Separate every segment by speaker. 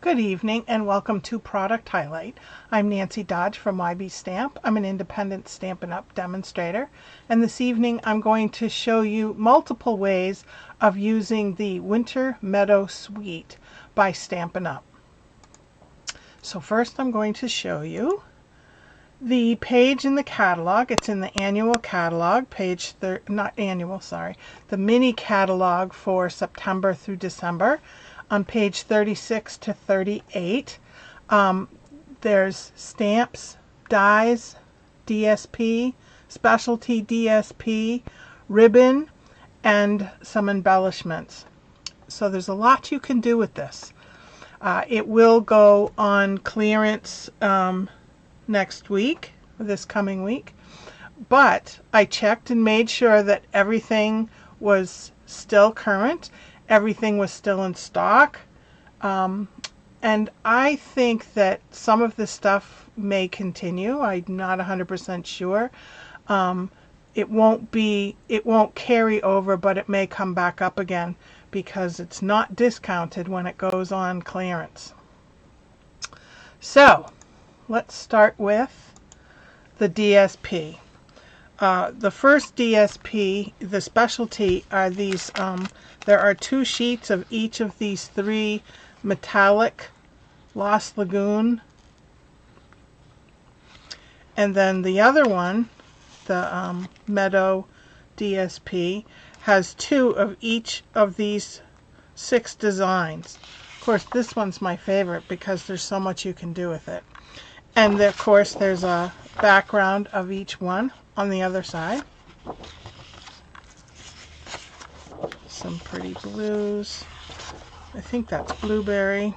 Speaker 1: Good evening and welcome to Product Highlight. I'm Nancy Dodge from YB Stamp. I'm an independent Stampin' Up! Demonstrator, and this evening I'm going to show you multiple ways of using the Winter Meadow Suite by Stampin' Up! So first I'm going to show you the page in the catalog. It's in the annual catalog, the mini catalog for September through December. On page 36 to 38, there's stamps, dies, DSP, specialty DSP, ribbon, and some embellishments. So there's a lot you can do with this. It will go on clearance next week, this coming week, but I checked and made sure that everything was still current. Everything was still in stock, and I think that some of the stuff may continue. I'm not 100% sure. It won't carry over, but it may come back up again because it's not discounted when it goes on clearance. So let's start with the DSP. The first DSP, the specialty, are these, there are 2 sheets of each of these 3 metallic Lost Lagoon. And then the other one, the Meadow DSP, has 2 of each of these 6 designs. Of course, this one's my favorite because there's so much you can do with it. And of course, there's a background of each one on the other side. Some pretty blues. I think that's blueberry,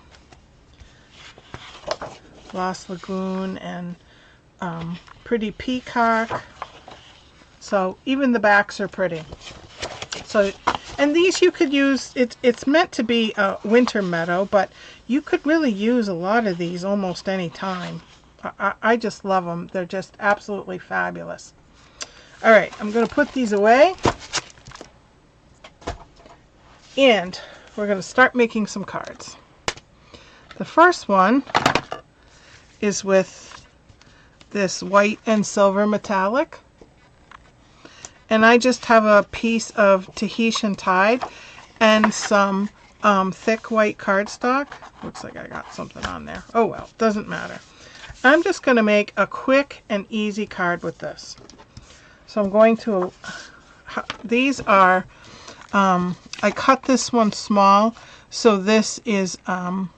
Speaker 1: Lost Lagoon, and pretty peacock. So even the backs are pretty. So, and these you could use, it's meant to be a winter meadow, but you could really use a lot of these almost any time. I just love them. They're just absolutely fabulous. All right, I'm going to put these away, and we're going to start making some cards. The first one is with this white and silver metallic, and I just have a piece of Tahitian Tide and some thick white cardstock. Looks like I got something on there. Oh well, doesn't matter. I'm just going to make a quick and easy card with this. So I'm going to, these are, I cut this one small, so this is 5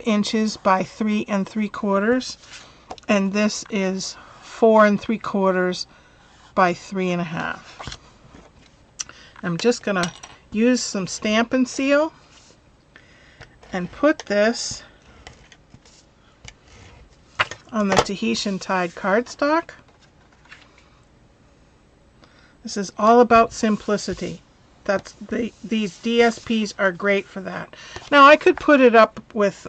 Speaker 1: inches by 3 3/4, and this is 4 3/4 by 3 1/2. I'm just going to use some Stampin' Seal and put this on the Tahitian Tide cardstock. This is all about simplicity. These DSPs are great for that. Now I could put it up with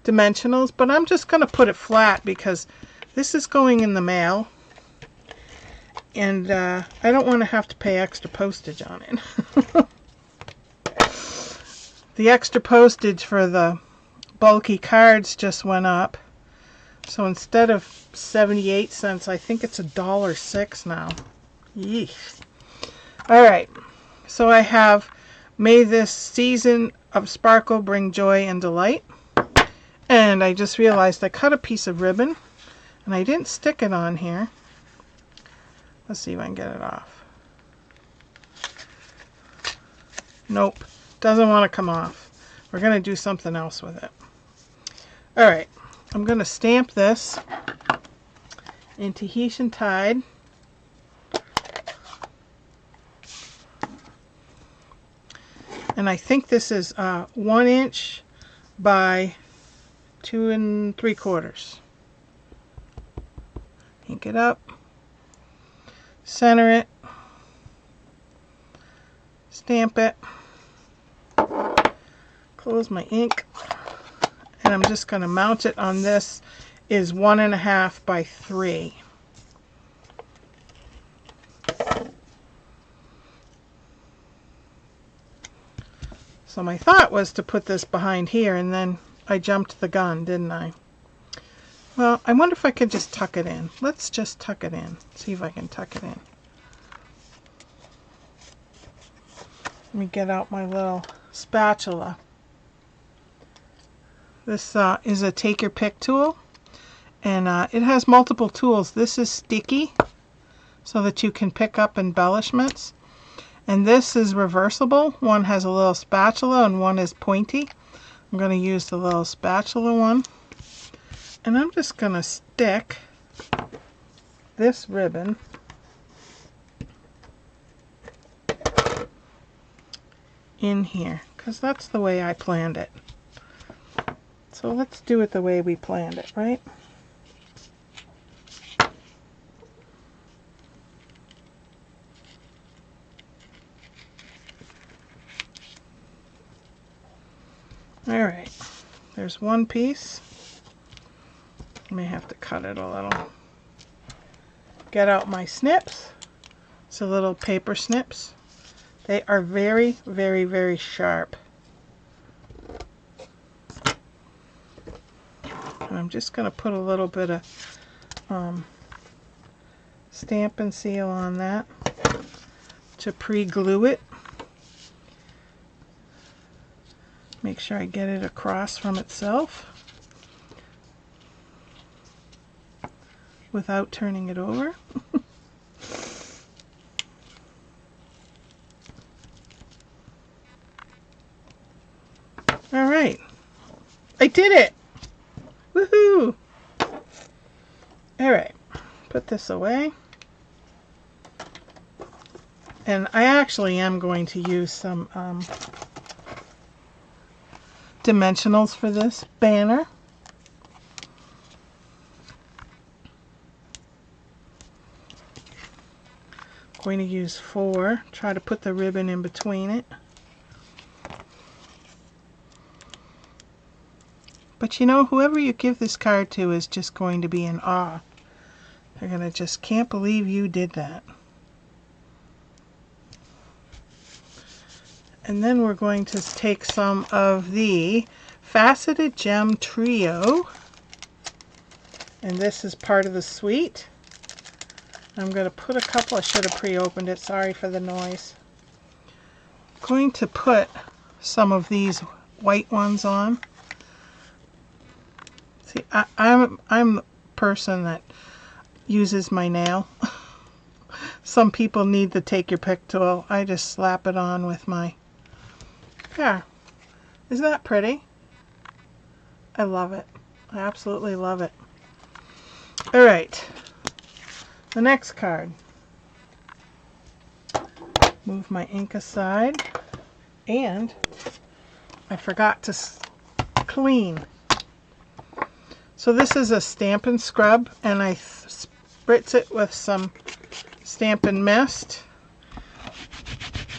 Speaker 1: dimensionals, but I'm just going to put it flat because this is going in the mail, and I don't want to have to pay extra postage on it. The extra postage for the bulky cards just went up. So instead of 78 cents, I think it's $1.06 now. Yeesh. Alright, so I have "May this season of sparkle bring joy and delight." And I just realized I cut a piece of ribbon, and I didn't stick it on here. Let's see if I can get it off. Nope, doesn't want to come off. We're going to do something else with it. Alright. I'm going to stamp this in Tahitian Tide. And I think this is 1 inch by 2 3/4. Ink it up, center it, stamp it, close my ink. And I'm just going to mount it on this is 1 1/2 by 3. So my thought was to put this behind here, and then I jumped the gun, didn't I? Well, I wonder if I could just tuck it in. Let's just tuck it in. See if I can tuck it in. Let me get out my little spatula. This is a take your pick tool, and it has multiple tools. This is sticky so that you can pick up embellishments, and this is reversible. One has a little spatula and one is pointy. I'm going to use the little spatula one, and I'm just going to stick this ribbon in here because that's the way I planned it. So let's do it the way we planned it, right? All right, there's one piece. I may have to cut it a little. Get out my snips. It's a little paper snips. They are very, very, very sharp. And I'm just going to put a little bit of Stampin' Seal on that to pre-glue it. Make sure I get it across from itself without turning it over. All right, I did it! Woohoo! All right, put this away. And I actually am going to use some dimensionals for this banner. I'm going to use 4. Try to put the ribbon in between it. But you know, whoever you give this card to is just going to be in awe. They're going to just can't believe you did that. And then we're going to take some of the Faceted Gem Trio. And this is part of the suite. I'm going to put a couple. I should have pre-opened it. Sorry for the noise. I'm going to put some of these white ones on. See, I'm the person that uses my nail. Some people need the take your pick tool. I just slap it on with my... Yeah, isn't that pretty? I love it. I absolutely love it. All right, the next card. Move my ink aside, and I forgot to clean. So this is a Stampin' Scrub, and I spritz it with some Stampin' Mist.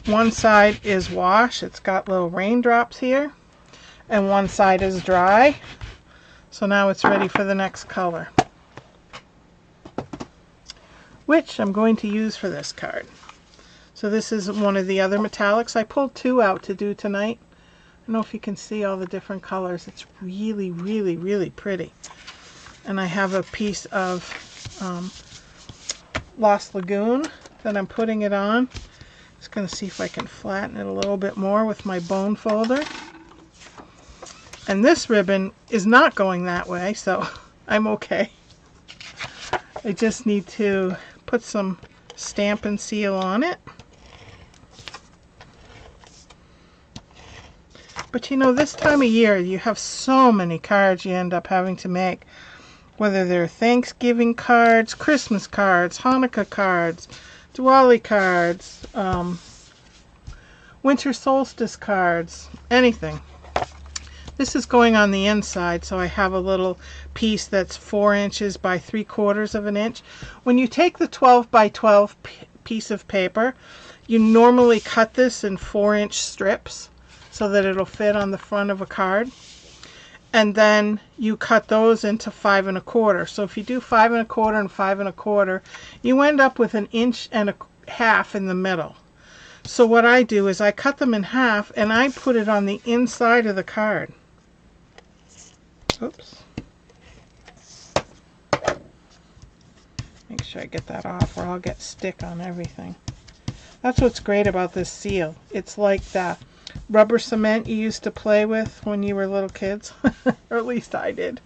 Speaker 1: One side is wash. It's got little raindrops here. And one side is dry. So now it's ready for the next color, which I'm going to use for this card. So this is one of the other metallics. I pulled 2 out to do tonight. I don't know if you can see all the different colors. It's really, really, really pretty. And I have a piece of Lost Lagoon that I'm putting it on. Just going to see if I can flatten it a little bit more with my bone folder. And this ribbon is not going that way, so I'm okay. I just need to put some Stampin' Seal on it. But you know, this time of year you have so many cards you end up having to make. Whether they're Thanksgiving cards, Christmas cards, Hanukkah cards, Diwali cards, winter solstice cards, anything. This is going on the inside, so I have a little piece that's 4 inches by 3/4 of an inch. When you take the 12 by 12 piece of paper, you normally cut this in 4-inch strips so that it'll fit on the front of a card. And then you cut those into 5 1/4. So if you do 5 1/4 and 5 1/4, you end up with 1.5 inches in the middle. So what I do is I cut them in half and I put it on the inside of the card. Oops. Make sure I get that off or I'll get stick on everything. That's what's great about this seal. It's like that rubber cement you used to play with when you were little kids. Or at least I did.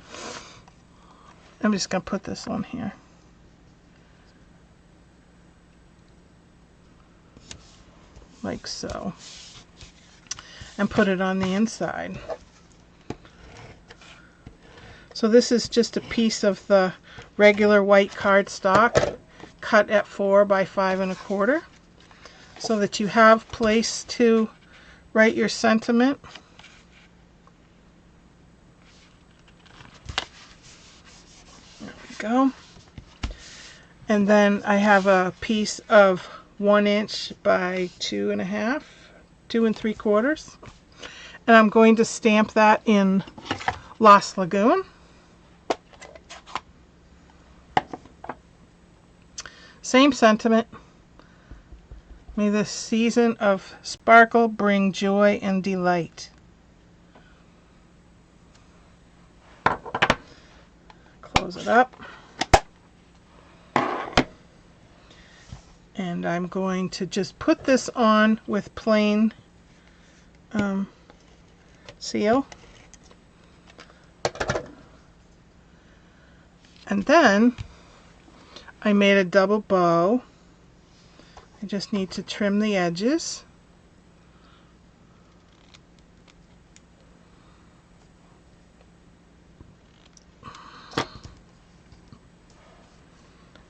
Speaker 1: I'm just going to put this on here. Like so. And put it on the inside. So this is just a piece of the regular white cardstock cut at 4 by 5 1/4 so that you have place to write your sentiment. There we go. And then I have a piece of 1 inch by 2 1/2, 2 3/4. And I'm going to stamp that in Lost Lagoon. Same sentiment. May this season of sparkle bring joy and delight. Close it up. And I'm going to just put this on with plain seal. And then I made a double bow. I just need to trim the edges.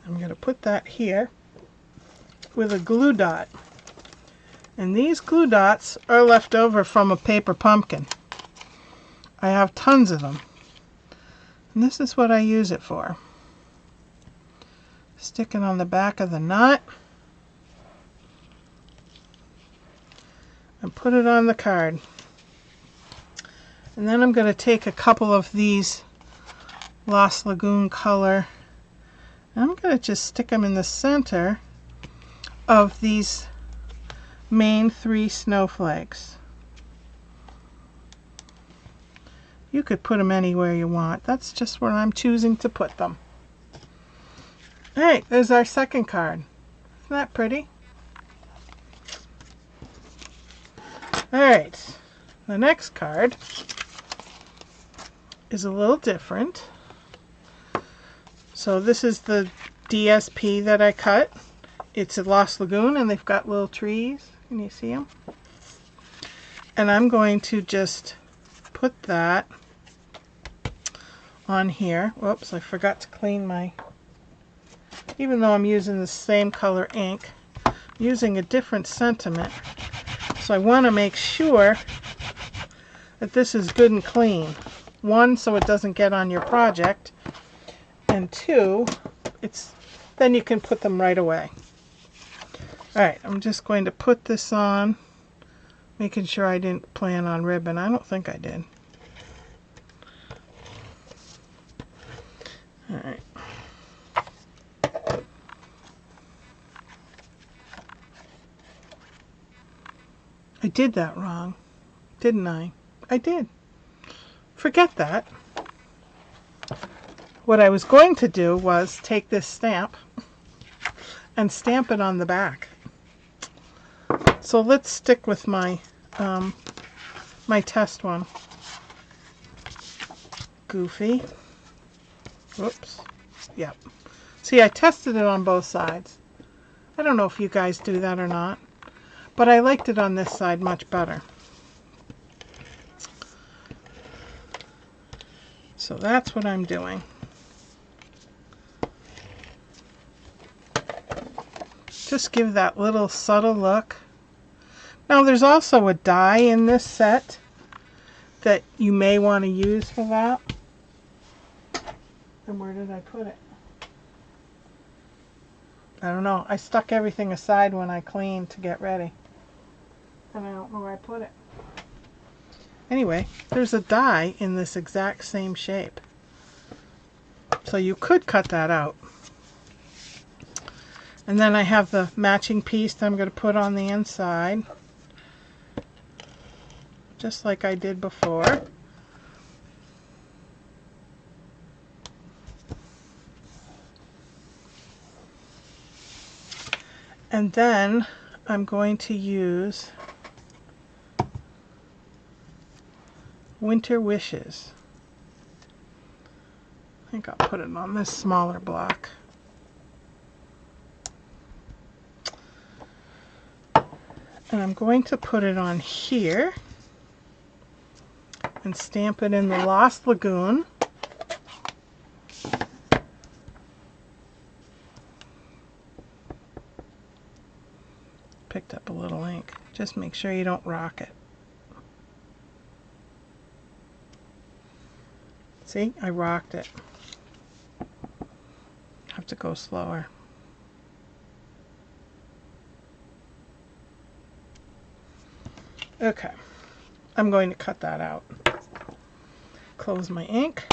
Speaker 1: I'm going to put that here with a glue dot. And these glue dots are left over from a paper pumpkin. I have tons of them. And this is what I use it for. Stick it on the back of the knot and put it on the card. And then I'm going to take a couple of these Lost Lagoon color and I'm going to just stick them in the center of these main 3 snowflakes. You could put them anywhere you want. That's just where I'm choosing to put them. Alright, there's our second card. Isn't that pretty? Alright, the next card is a little different. So this is the DSP that I cut. It's a Lost Lagoon and they've got little trees. Can you see them? And I'm going to just put that on here. Whoops, I forgot to clean my... Even though I'm using the same color ink, I'm using a different sentiment. So I want to make sure that this is good and clean. 1, so it doesn't get on your project. And 2, then you can put them right away. Alright, I'm just going to put this on, making sure I didn't plan on ribbon. I don't think I did. Alright. I did that wrong, didn't I? I did. Forget that. What I was going to do was take this stamp and stamp it on the back. So let's stick with my my test one. Goofy. Whoops. Yep. See, I tested it on both sides. I don't know if you guys do that or not, but I liked it on this side much better. So that's what I'm doing. Just give that little subtle look. Now there's also a die in this set that you may want to use for that. And where did I put it? I don't know. I stuck everything aside when I cleaned to get ready. And I don't know where I put it. Anyway, there's a die in this exact same shape. So you could cut that out. And then I have the matching piece that I'm going to put on the inside, just like I did before. And then I'm going to use Winter Wishes. I think I'll put it on this smaller block. And I'm going to put it on here and stamp it in the Lost Lagoon. Picked up a little ink. Just make sure you don't rock it. See, I rocked it. Have to go slower. Okay, I'm going to cut that out. Close my ink.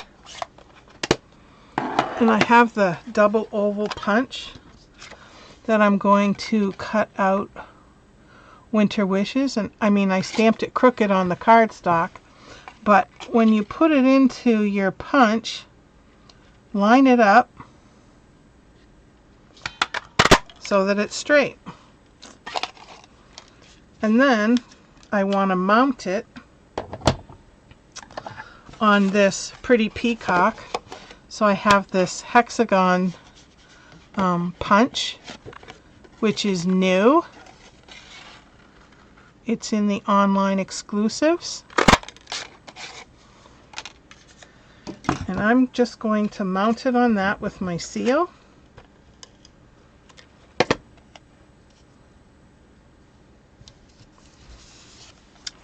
Speaker 1: And I have the double oval punch that I'm going to cut out Winter Wishes. And I stamped it crooked on the cardstock, but when you put it into your punch, line it up so that it's straight. And then I want to mount it on this pretty peacock. So I have this hexagon punch, which is new. It's in the online exclusives. And I'm just going to mount it on that with my seal.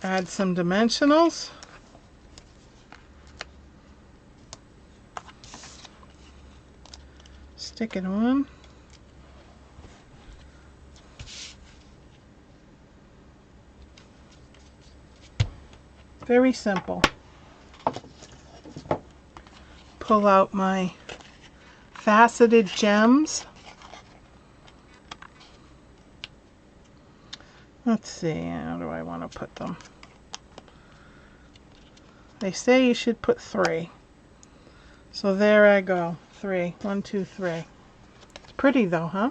Speaker 1: Add some dimensionals. Stick it on. Very simple. Pull out my faceted gems. Let's see, how do I want to put them? They say you should put 3. So there I go. 3. 1, 2, 3. It's pretty though, huh?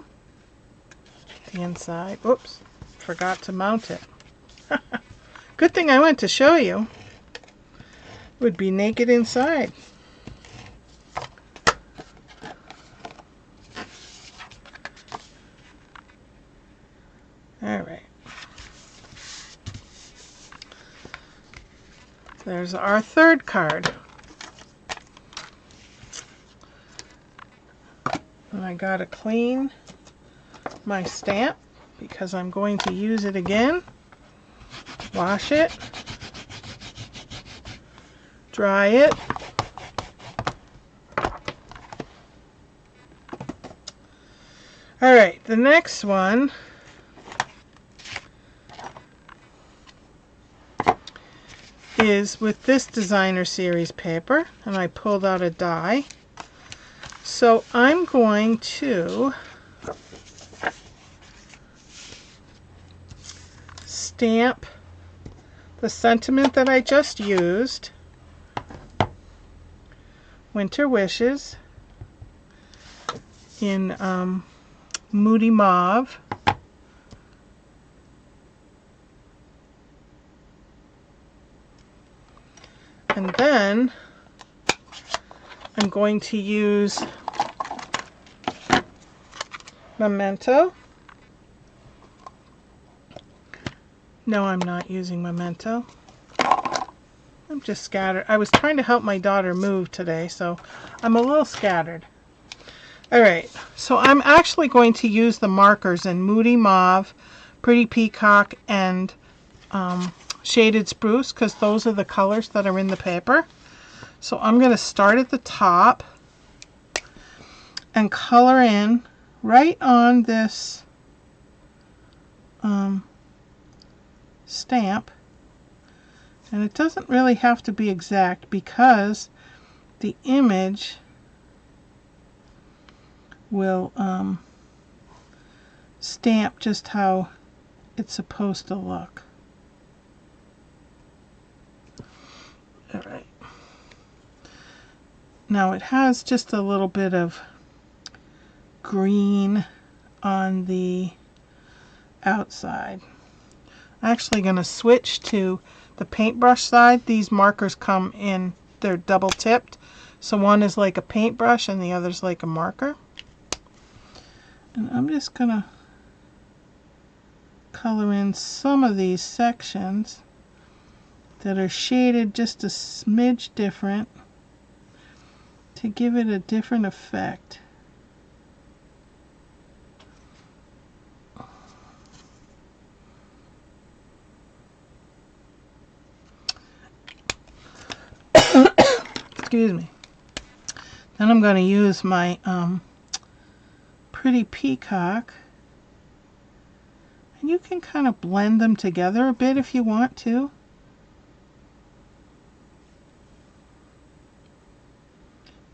Speaker 1: The inside. Oops, forgot to mount it. Good thing I went to show you. It would be naked inside. All right. There's our third card. And I gotta clean my stamp because I'm going to use it again. Wash it. Dry it. All right, the next one is with this designer series paper, and I pulled out a die. So I'm going to stamp the sentiment that I just used, Winter Wishes, in Moody Mauve. And then I'm going to use Memento. No, I'm not using Memento. I'm just scattered. I was trying to help my daughter move today, so I'm a little scattered. All right, so I'm actually going to use the markers in Moody Mauve, Pretty Peacock, and Shaded Spruce, because those are the colors that are in the paper. So I'm going to start at the top and color in right on this stamp. And it doesn't really have to be exact because the image will stamp just how it's supposed to look. All right. Now it has just a little bit of green on the outside. I'm actually going to switch to the paintbrush side. These markers come in, they're double tipped. So one is like a paintbrush and the other's like a marker. And I'm just going to color in some of these sections that are shaded just a smidge different to give it a different effect. Excuse me. Then I'm going to use my pretty peacock, and you can kind of blend them together a bit if you want to.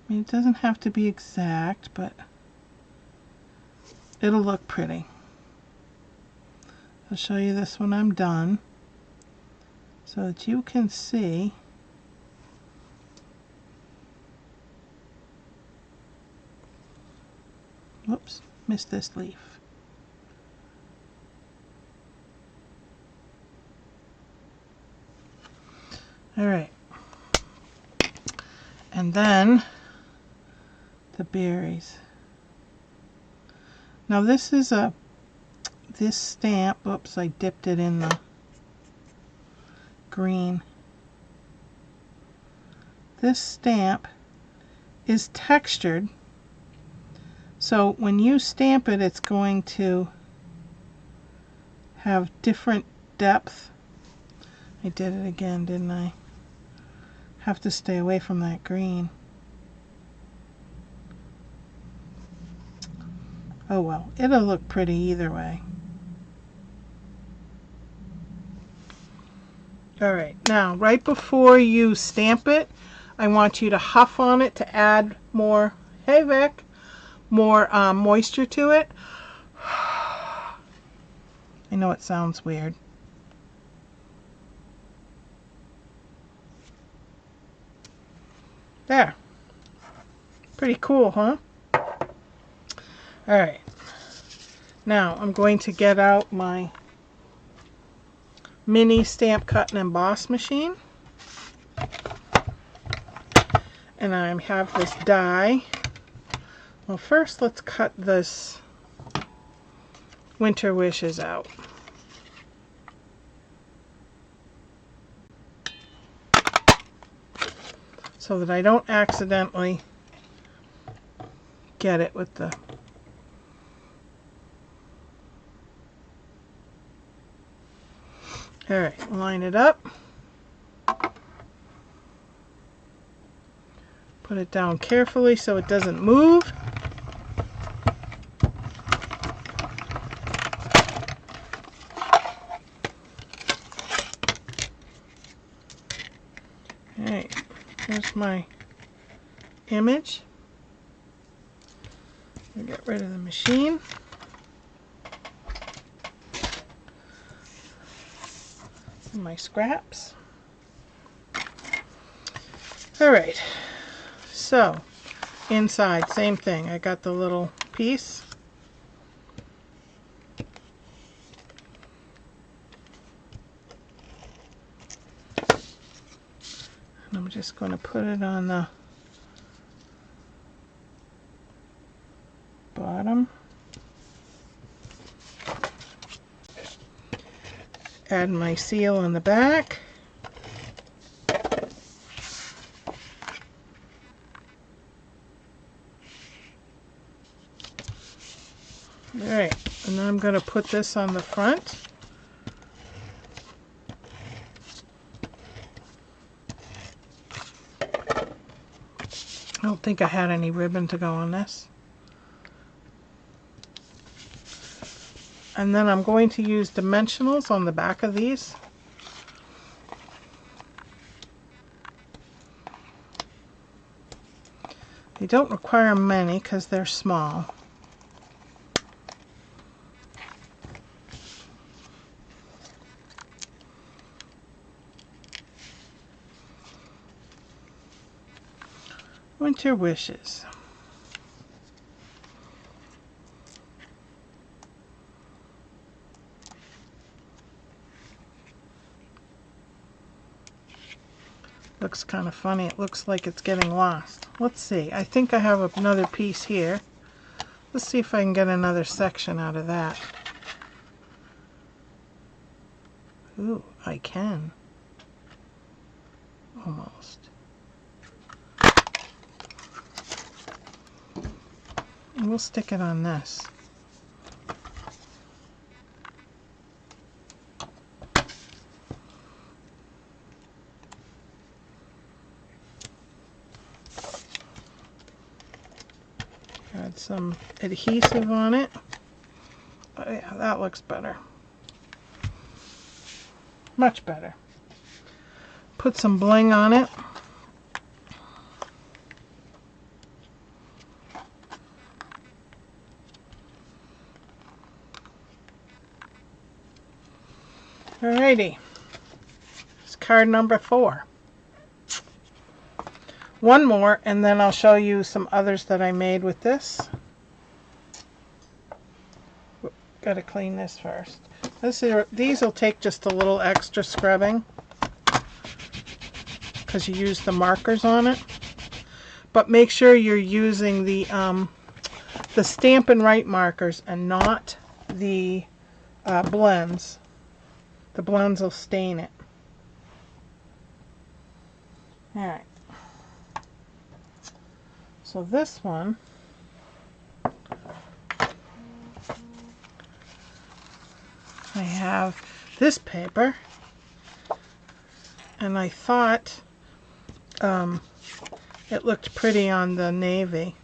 Speaker 1: I mean, it doesn't have to be exact, but it'll look pretty. I'll show you this when I'm done so that you can see. Whoops, missed this leaf. All right. And then the berries. Now this is this stamp, oops, I dipped it in the green. This stamp is textured, so when you stamp it, it's going to have different depth. I did it again, didn't I? Have to stay away from that green. Oh well, it'll look pretty either way. Alright, now right before you stamp it, I want you to huff on it to add more, hey Vic, more moisture to it. I know it sounds weird. There. Pretty cool, huh? Alright. Now I'm going to get out my mini stamp cut and emboss machine. And I have this die. Well, first let's cut this Winter Wishes out. So that I don't accidentally get it with the Alright, line it up. Put it down carefully so it doesn't move. Alright, here's my image. I'll get rid of the machine. And my scraps. Alright, so inside, same thing. I got the little piece. And I'm just going to put it on the bottom. Add my seal on the back. Alright, and then I'm going to put this on the front. I don't think I had any ribbon to go on this. And then I'm going to use dimensionals on the back of these. They don't require many because they're small. Winter Wishes. Looks kind of funny. It looks like it's getting lost. Let's see. I think I have another piece here. Let's see if I can get another section out of that. Ooh, I can. Almost. And we'll stick it on this. Add some adhesive on it. Oh yeah, that looks better. Much better. Put some bling on it. Alrighty. It's card number 4. One more, and then I'll show you some others that I made with this. Gotta clean this first. These will take just a little extra scrubbing because you use the markers on it. But make sure you're using the Stampin' Right markers and not the blends. The blends will stain it. Alright. So this one, I have this paper, and I thought it looked pretty on the navy.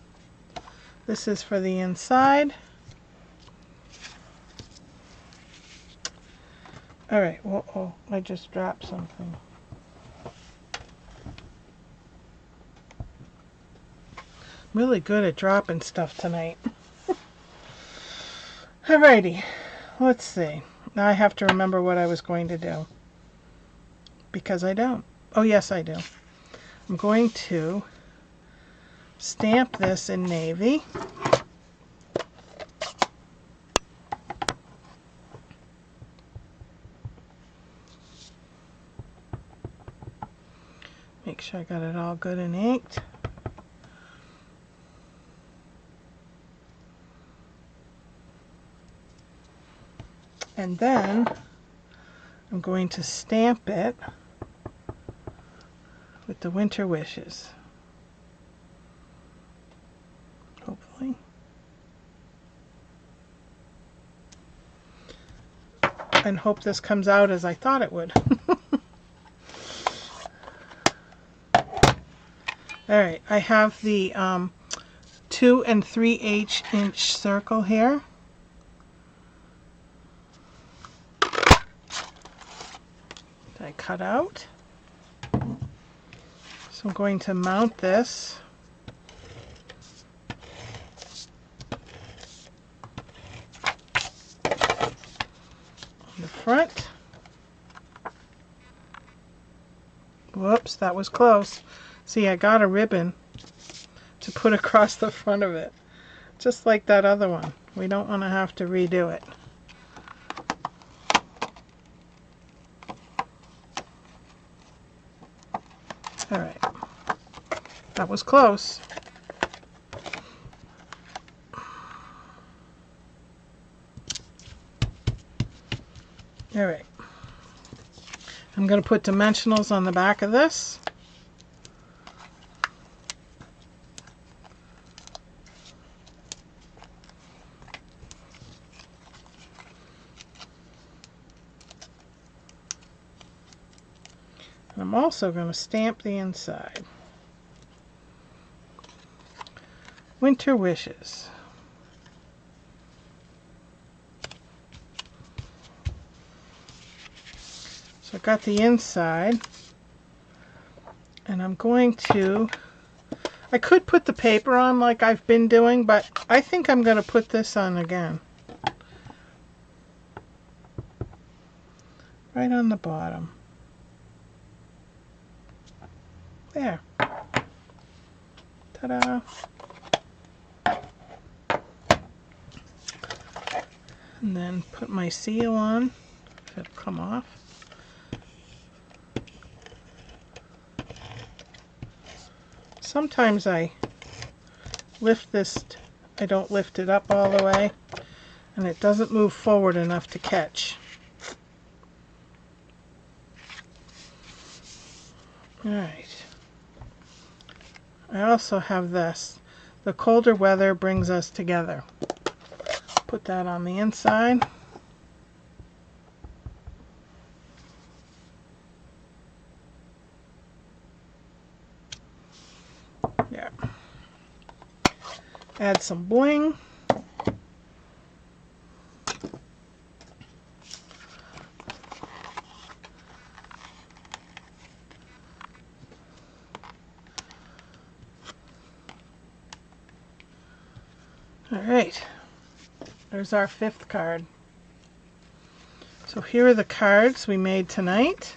Speaker 1: This is for the inside. Alright, well, oh, I just dropped something. Really good at dropping stuff tonight. Alrighty, let's see. Now I have to remember what I was going to do. Because I don't. Oh yes, I do. I'm going to stamp this in navy. Make sure I got it all good and inked. And then I'm going to stamp it with the Winter Wishes. Hopefully. And hope this comes out as I thought it would. Alright, I have the 2 3/8 inch circle here. That I cut out. So I'm going to mount this on the front. Whoops, that was close. See, I got a ribbon to put across the front of it, just like that other one. We don't want to have to redo it. Alright, that was close. Alright, I'm going to put dimensionals on the back of this. I'm also going to stamp the inside. Winter Wishes. So I got the inside, and I'm going to, I could put the paper on like I've been doing, but I think I'm going to put this on again. Right on the bottom. There. Ta-da! And then put my seal on, if it'll come off. Sometimes I lift this, I don't lift it up all the way, and it doesn't move forward enough to catch. Alright. I also have this. The colder weather brings us together. Put that on the inside. Yeah. Add some bling. All right, there's our 5th card. So here are the cards we made tonight.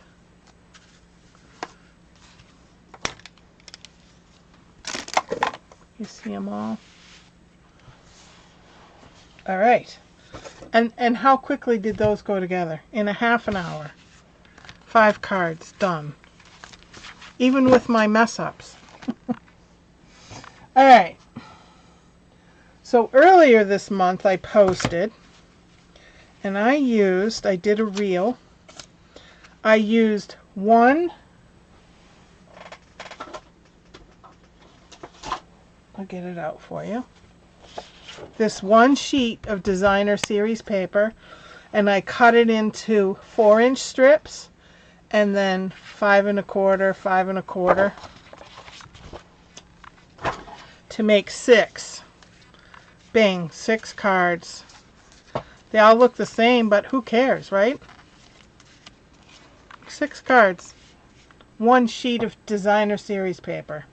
Speaker 1: You see them all? All right. And how quickly did those go together? In a half an hour. 5 cards done. Even with my mess ups. All right. So earlier this month I posted, and I did a reel. I used I'll get it out for you. This one sheet of designer series paper, and I cut it into 4-inch strips, and then 5 1/4, 5 1/4 to make 6. Bing, 6 cards. They all look the same, but who cares, right? 6 cards. 1 sheet of designer series paper.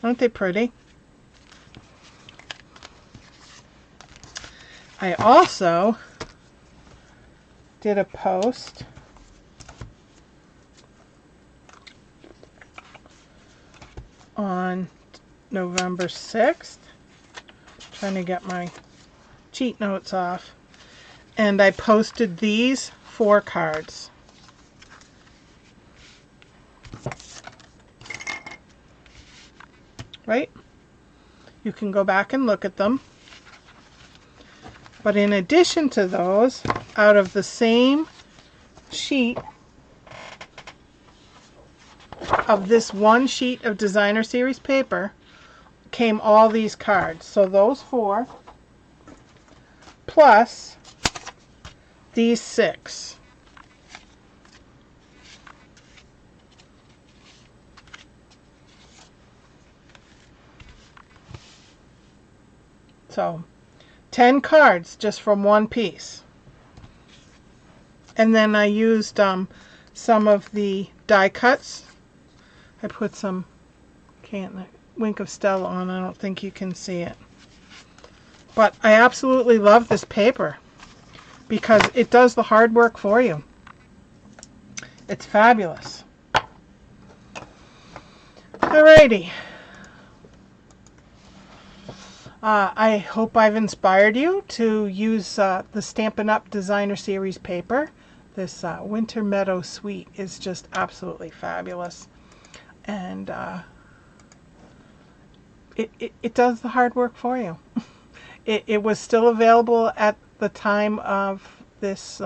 Speaker 1: Aren't they pretty? I also did a post on November 6th. Trying to get my cheat notes off. And I posted these 4 cards. Right? You can go back and look at them. But in addition to those, out of the same sheet of this 1 sheet of designer series paper came all these cards. So those 4 plus these 6. So 10 cards just from 1 piece. And then I used some of the die cuts. I put some Wink of Stella on. I don't think you can see it. But I absolutely love this paper because it does the hard work for you. It's fabulous. Alrighty. I hope I've inspired you to use the Stampin' Up! Designer Series paper. This Winter Meadow Suite is just absolutely fabulous. And it does the hard work for you. It was still available at the time of this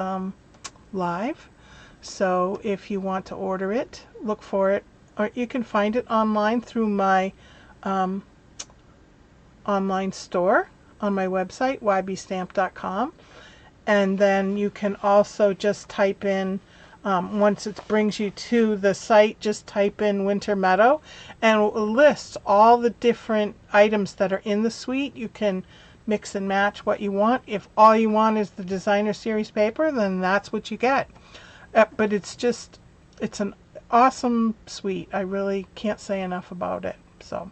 Speaker 1: live. So if you want to order it, look for it. Or you can find it online through my online store on my website, ybstamp.com. And then you can also just type in, once it brings you to the site, just type in Winter Meadow, and it will list all the different items that are in the suite. You can mix and match what you want. If all you want is the designer series paper, then that's what you get. But it's an awesome suite. I really can't say enough about it. So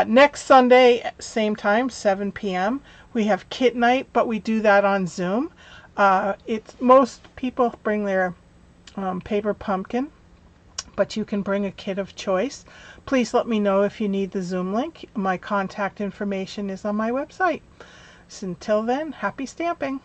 Speaker 1: next Sunday, same time, 7 p.m., we have kit night, but we do that on Zoom. Most people bring their paper pumpkin, but you can bring a kit of choice. Please let me know if you need the Zoom link. My contact information is on my website. So until then, happy stamping!